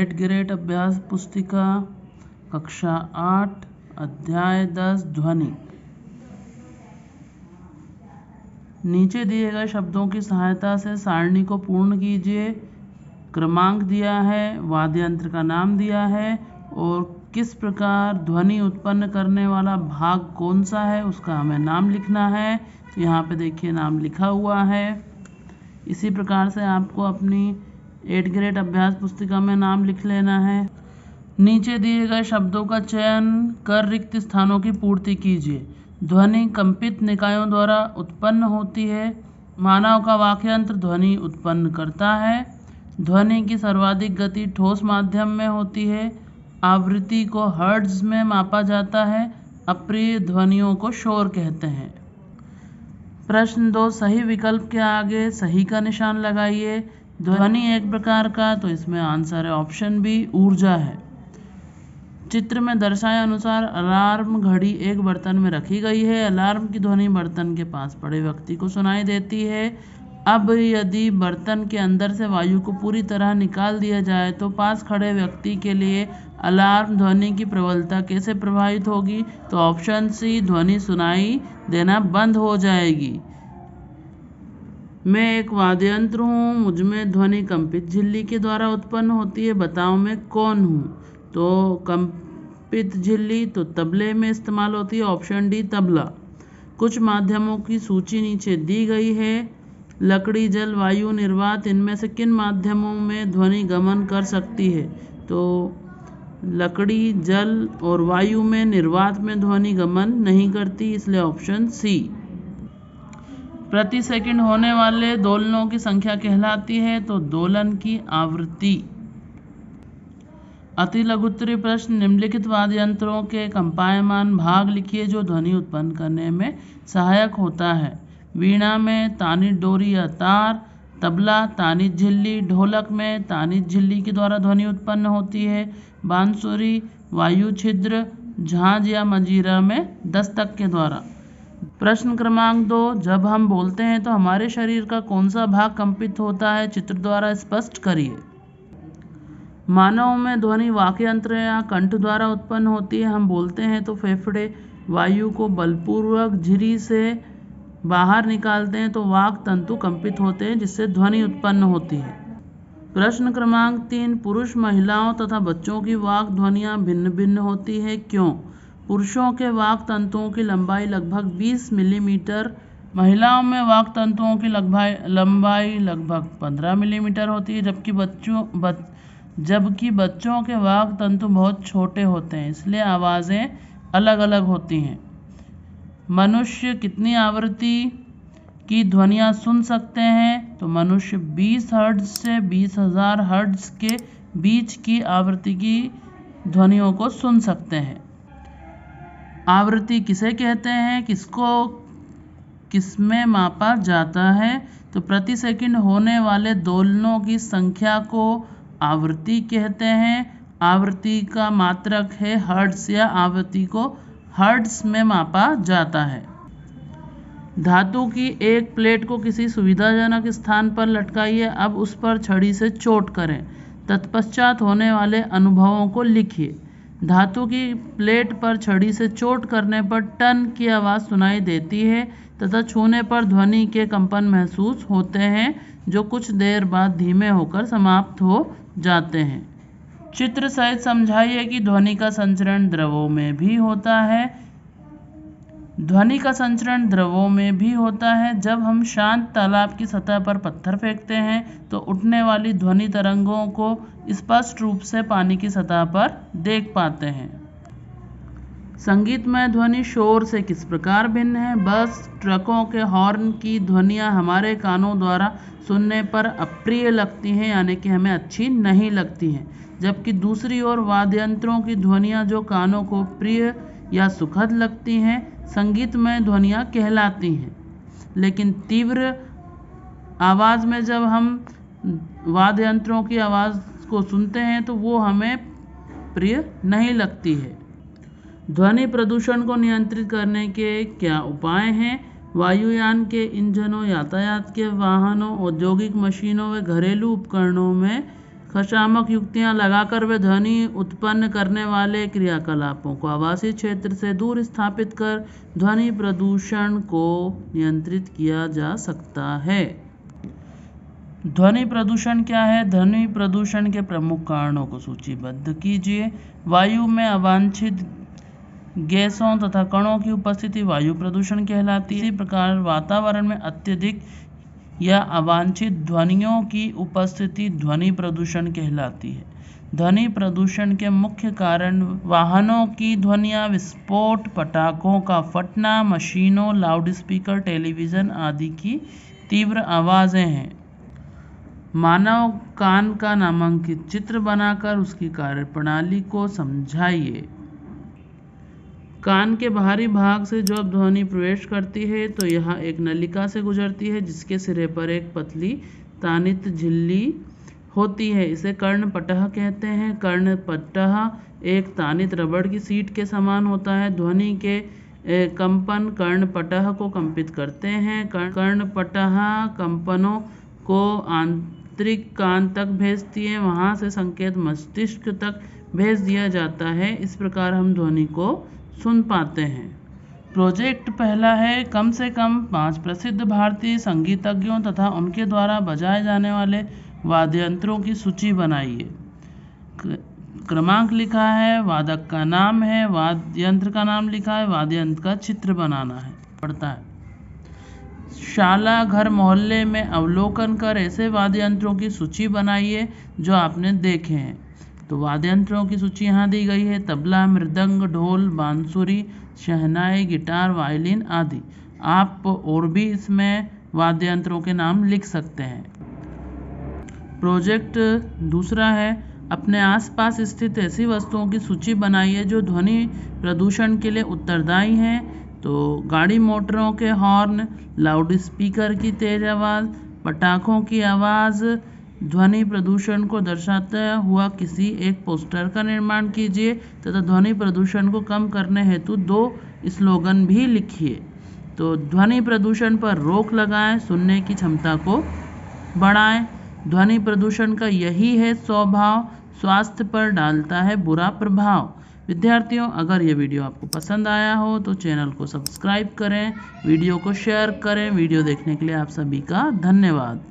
8 grade अभ्यास पुस्तिका कक्षा 8 अध्याय 10 ध्वनि। नीचे दिए गए शब्दों की सहायता से सारणी को पूर्ण कीजिए। क्रमांक दिया है, वाद्य यंत्र का नाम दिया है और किस प्रकार ध्वनि उत्पन्न करने वाला भाग कौन सा है उसका हमें नाम लिखना है। तो यहाँ पे देखिए नाम लिखा हुआ है। इसी प्रकार से आपको अपनी 8 ग्रेड अभ्यास पुस्तिका में नाम लिख लेना है। नीचे दिए गए शब्दों का चयन कर रिक्त स्थानों की पूर्ति कीजिए। ध्वनि कंपित निकायों द्वारा उत्पन्न होती है। मानव का वाक्यंत्र ध्वनि उत्पन्न करता है। ध्वनि की सर्वाधिक गति ठोस माध्यम में होती है। आवृत्ति को हर्ट्ज में मापा जाता है। अप्रिय ध्वनियों को शोर कहते हैं। प्रश्न 2, सही विकल्प के आगे सही का निशान लगाइए। ध्वनि एक प्रकार का, तो इसमें आंसर है ऑप्शन बी ऊर्जा है। चित्र में दर्शाए अनुसार अलार्म घड़ी एक बर्तन में रखी गई है। अलार्म की ध्वनि बर्तन के पास पड़े व्यक्ति को सुनाई देती है। अब यदि बर्तन के अंदर से वायु को पूरी तरह निकाल दिया जाए तो पास खड़े व्यक्ति के लिए अलार्म ध्वनि की प्रबलता कैसे प्रभावित होगी। तो ऑप्शन सी, ध्वनि सुनाई देना बंद हो जाएगी। मैं एक वाद्य यंत्र हूँ, मुझमें ध्वनि कंपित झिल्ली के द्वारा उत्पन्न होती है, बताओ मैं कौन हूँ। तो कंपित झिल्ली तो तबले में इस्तेमाल होती है, ऑप्शन डी तबला। कुछ माध्यमों की सूची नीचे दी गई है। लकड़ी, जल, वायु, निर्वात, इनमें से किन माध्यमों में ध्वनि गमन कर सकती है। तो लकड़ी, जल और वायु में, निर्वात में ध्वनि गमन नहीं करती, इसलिए ऑप्शन सी। प्रति सेकंड होने वाले दोलनों की संख्या कहलाती है, तो दोलन की आवृत्ति। अति लघुत्तरी प्रश्न, निम्नलिखित वाद्य यंत्रों के कंपायमान भाग लिखिए जो ध्वनि उत्पन्न करने में सहायक होता है। वीणा में तानित डोरी या तार, तबला तानित झिल्ली, ढोलक में तानित झिल्ली के द्वारा ध्वनि उत्पन्न होती है, बांसुरी वायु छिद्र, झांझ या मजीरा में दस्तक के द्वारा। प्रश्न क्रमांक 2, जब हम बोलते हैं तो हमारे शरीर का कौन सा भाग कंपित होता है, चित्र द्वारा स्पष्ट करिए। मानव में ध्वनि वाक्यंत्र या कंठ द्वारा उत्पन्न होती है। हम बोलते हैं तो फेफड़े वायु को बलपूर्वक झिरी से बाहर निकालते हैं तो वाक तंतु कंपित होते हैं जिससे ध्वनि उत्पन्न होती है। प्रश्न क्रमांक 3, पुरुष, महिलाओं तथा बच्चों की वाक ध्वनियाँ भिन्न भिन्न होती है, क्यों। पुरुषों के वाक तंतुओं की लंबाई लगभग 20 मिलीमीटर, महिलाओं में वाक तंतुओं की लंबाई लगभग 15 मिलीमीटर होती है, जबकि बच्चों के वाक तंतु बहुत छोटे होते हैं, इसलिए आवाज़ें अलग अलग होती हैं। मनुष्य कितनी आवृत्ति की ध्वनियाँ सुन सकते हैं। तो मनुष्य 20 हर्ट्ज से 20,000 हर्ट्ज के बीच की आवृत्ति की ध्वनियों को सुन सकते हैं। आवृत्ति किसे कहते हैं, किसमें मापा जाता है। तो प्रति सेकंड होने वाले दोलनों की संख्या को आवृत्ति कहते हैं। आवृत्ति का मात्रक है हर्ट्ज या आवृत्ति को हर्ट्ज में मापा जाता है। धातु की एक प्लेट को किसी सुविधाजनक स्थान पर लटकाइए। अब उस पर छड़ी से चोट करें। तत्पश्चात होने वाले अनुभवों को लिखिए। धातु की प्लेट पर छड़ी से चोट करने पर टन की आवाज़ सुनाई देती है तथा छूने पर ध्वनि के कंपन महसूस होते हैं जो कुछ देर बाद धीमे होकर समाप्त हो जाते हैं। चित्र सहित समझाइए कि ध्वनि का संचरण द्रवों में भी होता है। ध्वनि का संचरण द्रवों में भी होता है। जब हम शांत तालाब की सतह पर पत्थर फेंकते हैं तो उठने वाली ध्वनि तरंगों को स्पष्ट रूप से पानी की सतह पर देख पाते हैं। संगीतमय ध्वनि शोर से किस प्रकार भिन्न है। बस, ट्रकों के हॉर्न की ध्वनियाँ हमारे कानों द्वारा सुनने पर अप्रिय लगती हैं, यानी कि हमें अच्छी नहीं लगती हैं, जबकि दूसरी ओर वाद्य यंत्रों की ध्वनियाँ जो कानों को प्रिय या सुखद लगती हैं संगीतमय ध्वनियाँ कहलाती हैं। लेकिन तीव्र आवाज़ में जब हम वाद्य यंत्रों की आवाज़ को सुनते हैं तो वो हमें प्रिय नहीं लगती है। ध्वनि प्रदूषण को नियंत्रित करने के क्या उपाय हैं। वायुयान के इंजनों, यातायात के वाहनों, औद्योगिक मशीनों व घरेलू उपकरणों में खशामक युक्तियां लगाकर वे ध्वनि उत्पन्न करने वाले क्रियाकलापों को आवासीय क्षेत्र से दूर स्थापित कर ध्वनि प्रदूषण को नियंत्रित किया जा सकता है। ध्वनि प्रदूषण क्या है? ध्वनि प्रदूषण के प्रमुख कारणों को सूचीबद्ध कीजिए। वायु में अवांछित गैसों तथा कणों की उपस्थिति वायु प्रदूषण कहलाती है। इसी प्रकार वातावरण में अत्यधिक या अवांछित ध्वनियों की उपस्थिति ध्वनि प्रदूषण कहलाती है। ध्वनि प्रदूषण के मुख्य कारण वाहनों की ध्वनियाँ, विस्फोट, पटाखों का फटना, मशीनों, लाउडस्पीकर, टेलीविज़न आदि की तीव्र आवाज़ें हैं। मानव कान का नामांकित चित्र बनाकर उसकी कार्यप्रणाली को समझाइए। कान के बाहरी भाग से जब ध्वनि प्रवेश करती है तो यह एक नलिका से गुजरती है जिसके सिरे पर एक पतली तानित झिल्ली होती है। इसे कर्णपटह कहते हैं। कर्णपटह एक तानित रबड़ की सीट के समान होता है। ध्वनि के कंपन कर्णपटह को कंपित करते हैं। कर्णपटह कंपनों को आंतरिक कान तक भेजती है, वहां से संकेत मस्तिष्क तक भेज दिया जाता है। इस प्रकार हम ध्वनि को सुन पाते हैं। प्रोजेक्ट पहला है कम से कम 5 प्रसिद्ध भारतीय संगीतज्ञों तथा उनके द्वारा बजाए जाने वाले वाद्य यंत्रों की सूची बनाइए। क्रमांक लिखा है, वादक का नाम है, वाद्य यंत्र का नाम लिखा है, वाद्य यंत्र का चित्र बनाना है पड़ता है। शाला, घर, मोहल्ले में अवलोकन कर ऐसे वाद्य यंत्रों की सूची बनाइए जो आपने देखे हैं। तो वाद्य यंत्रों की सूची यहाँ दी गई है। तबला, मृदंग, ढोल, बांसुरी, शहनाई, गिटार, वायलिन आदि। आप और भी इसमें वाद्य यंत्रों के नाम लिख सकते हैं। प्रोजेक्ट दूसरा है अपने आसपास स्थित ऐसी वस्तुओं की सूची बनाइए जो ध्वनि प्रदूषण के लिए उत्तरदायी हैं। तो गाड़ी मोटरों के हॉर्न, लाउडस्पीकर की तेज आवाज़, पटाखों की आवाज़। ध्वनि प्रदूषण को दर्शाता हुआ किसी एक पोस्टर का निर्माण कीजिए तथा ध्वनि प्रदूषण को कम करने हेतु 2 स्लोगन भी लिखिए। तो ध्वनि प्रदूषण पर रोक लगाएं, सुनने की क्षमता को बढ़ाएं। ध्वनि प्रदूषण का यही है स्वभाव, स्वास्थ्य पर डालता है बुरा प्रभाव। विद्यार्थियों, अगर ये वीडियो आपको पसंद आया हो तो चैनल को सब्सक्राइब करें, वीडियो को शेयर करें। वीडियो देखने के लिए आप सभी का धन्यवाद।